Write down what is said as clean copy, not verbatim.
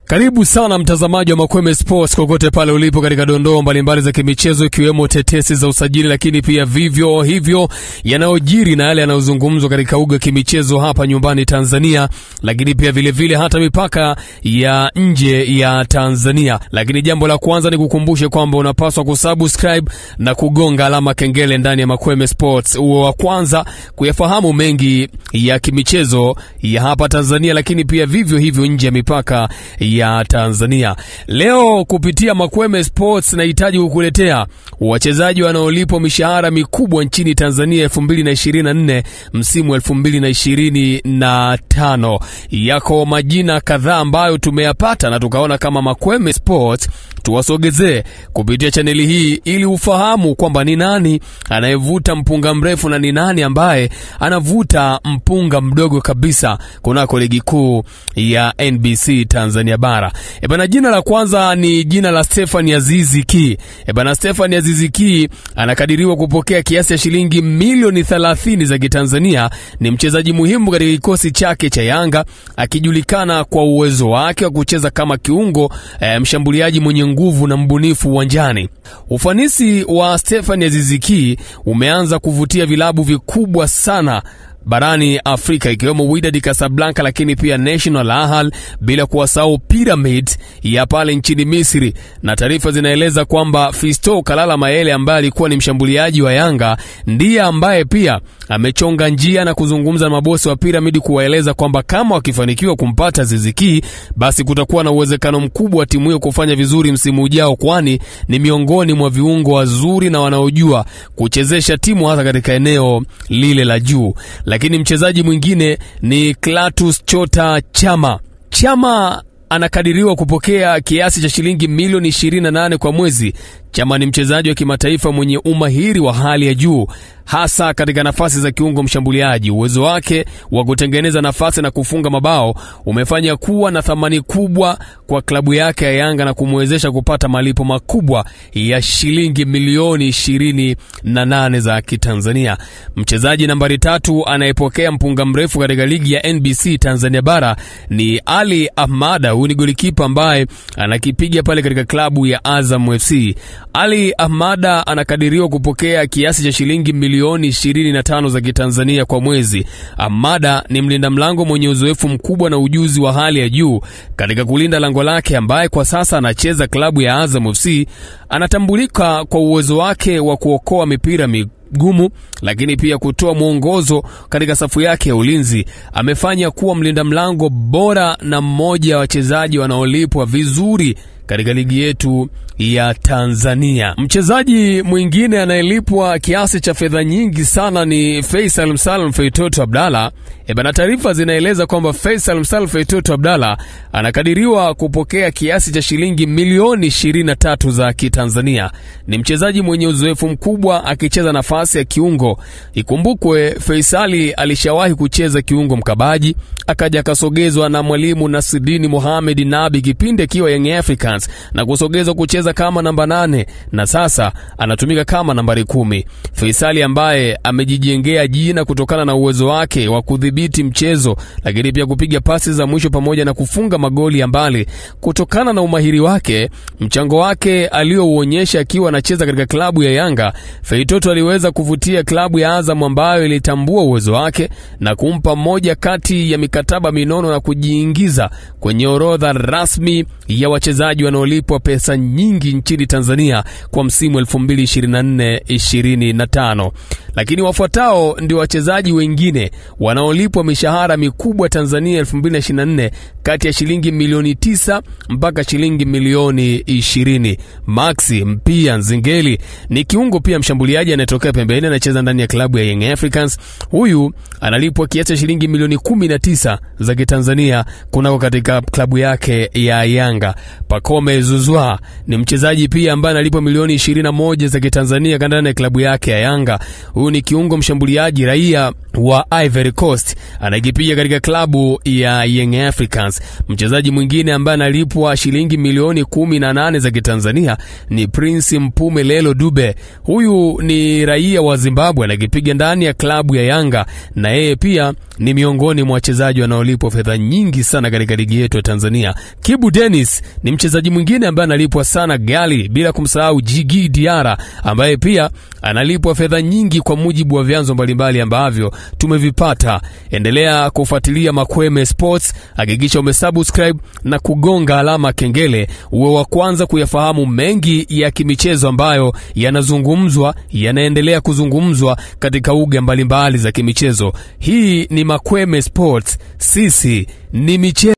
Karibu sana mtazamaji wa Makweme Sports kokote pale ulipo katika dondoo mbalimbali za kimichezo ikiwemo tetesi za usajili, lakini pia vivyo hivyo yanayojiri na yale yanayozungumzwa katika uga kimichezo hapa nyumbani Tanzania, lakini pia vile vile hata mipaka ya nje ya Tanzania. Lakini jambo la kwanza ni kukumbushe kwamba unapaswa kusubscribe na kugonga alama kengele ndani ya Makweme Sports, uwe wa kwanza kuyafahamu mengi ya kimichezo ya hapa Tanzania, lakini pia vivyo hivyo nje ya mipaka ya Tanzania. Leo kupitia Makweme Sports nahitaji kukuletea wachezaji wanaolipwa mishahara mikubwa nchini Tanzania 2024 msimu 2025. Yako majina kadhaa ambayo tumeyapata na tukaona kama Makweme Sports tuwasogezee kupitia chaneli hii ili ufahamu kwamba ni nani anayevuta mpunga mrefu na ni nani ambaye anavuta mpunga mdogo kabisa kunako ligi kuu ya NBC Tanzania bara. Bana, jina la kwanza ni jina la Stephanie Aziz Ki. Bana, Stephanie Aziz Ki anakadiriwa kupokea kiasi cha shilingi milioni 30 za Kitanzania. Ni mchezaji muhimu katika kikosi chake cha Yanga, akijulikana kwa uwezo wake wa kucheza kama kiungo, mshambuliaji mwenye nguvu na mbunifu uwanjani. Ufanisi wa Stephanie Aziz Ki umeanza kuvutia vilabu vikubwa sana barani Afrika ikiwemo Wydad Casablanca, lakini pia National Ahal, bila kuwasahau Pyramids ya pale nchini Misri. Na taarifa zinaeleza kwamba Fisto Kalala Mayele ambaye alikuwa ni mshambuliaji wa Yanga ndiye ambaye pia amechonga njia na kuzungumza na mabosi wa Pyramid kuwaeleza kwamba kama wakifanikiwa kumpata Aziz Ki basi kutakuwa na uwezekano mkubwa wa timu hiyo kufanya vizuri msimu ujao, kwani ni miongoni mwa viungo wazuri na wanaojua kuchezesha timu hasa katika eneo lile la juu. Lakini mchezaji mwingine ni Clatous Chota Chama. Chama anakadiriwa kupokea kiasi cha shilingi milioni 28 kwa mwezi. Chama ni mchezaji wa kimataifa mwenye umahiri wa hali ya juu, hasa katika nafasi za kiungo mshambuliaji. Uwezo wake wa kutengeneza nafasi na kufunga mabao umefanya kuwa na thamani kubwa kwa klabu yake ya Yanga na kumwezesha kupata malipo makubwa ya shilingi milioni 28 za Kitanzania. Mchezaji nambari 3 anayepokea mpunga mrefu katika ligi ya NBC Tanzania bara ni Ali Ahmada. Huyu ni golikipa ambaye anakipiga pale katika klabu ya Azam FC. Ali Ahmada anakadiriwa kupokea kiasi cha shilingi milioni 25 za Kitanzania kwa mwezi. Ahmada ni mlinda mlango mwenye uzoefu mkubwa na ujuzi wa hali ya juu katika kulinda lango lake, ambaye kwa sasa anacheza klabu ya Azam FC. Anatambulika kwa uwezo wake wa kuokoa mipira gumu, lakini pia kutoa mwongozo katika safu yake ya ulinzi. Amefanya kuwa mlinda mlango bora na mmoja wa wachezaji wanaolipwa vizuri katika ligi yetu ya Tanzania. Mchezaji mwingine anayelipwa kiasi cha fedha nyingi sana ni Faisal Salum Feitoto Abdalla. Bana, taarifa zinaeleza kwamba Faisal Salum Feitoto Abdalla anakadiriwa kupokea kiasi cha shilingi milioni 23 za Kitanzania. Ni mchezaji mwenye uzoefu mkubwa akicheza nafasi ya kiungo. Ikumbukwe Faisali alishawahi kucheza kiungo mkabaji, akaja kasogezwa na mwalimu Nasruddin Mohamed Nabi kipindi akiwa Young Africans na kusogezwa kucheza kama namba 8 na sasa anatumika kama nambari 10. Faisali ambaye amejijengea jina kutokana na uwezo wake wa kudhibiti mchezo, lakini pia kupiga pasi za mwisho pamoja na kufunga magoli ya mbali. Kutokana na umahiri wake, mchango wake aliouonyesha akiwa anacheza katika klabu ya Yanga, Feitoto aliweza kuvutia klabu ya Azam ambayo ilitambua uwezo wake na kumpa moja kati ya mikataba minono na kujiingiza kwenye orodha rasmi ya wachezaji wanaolipwa pesa nyingi nchini Tanzania kwa msimu 2024-25. Lakini wafuatao ndio wachezaji wengine wanaolipwa mishahara mikubwa Tanzania 2024 kati ya shilingi milioni 9 mpaka shilingi milioni 20. Maxi Mpia Nzingeli ni kiungo pia mshambuliaji anayetokea pembeni, anacheza ndani ya klabu ya Young Africans. Huyu analipwa kiasi cha shilingi milioni 19 za Kitanzania kunako katika klabu yake ya Yanga. Pacome Zouzoua ni mchezaji pia ambaye analipwa milioni 21 za Kitanzania ndani ya klabu yake ya Yanga. Huyu Huyu ni kiungo mshambuliaji raia wa Ivory Coast, anakipiga katika klabu ya Young Africans. Mchezaji mwingine ambaye analipwa shilingi milioni 18 za Kitanzania ni Prince Mpumelelo Dube. Huyu ni raia wa Zimbabwe, anakipiga ndani ya klabu ya Yanga, na yeye pia ni miongoni mwa wachezaji wanaolipwa fedha nyingi sana katika ligi yetu ya Tanzania. Kibu Dennis ni mchezaji mwingine ambaye analipwa sana gali, bila kumsahau Jigi Diara ambaye pia analipwa fedha nyingi kwa mujibu wa vyanzo mbalimbali ambavyo tumevipata. Endelea kufuatilia Makweme Sports, hakikisha umesubscribe na kugonga alama kengele uwe wa kwanza kuyafahamu mengi ya kimichezo ambayo yanazungumzwa, yanaendelea kuzungumzwa katika uga mbalimbali za kimichezo. Hii ni Makweme Sports, sisi ni michezo.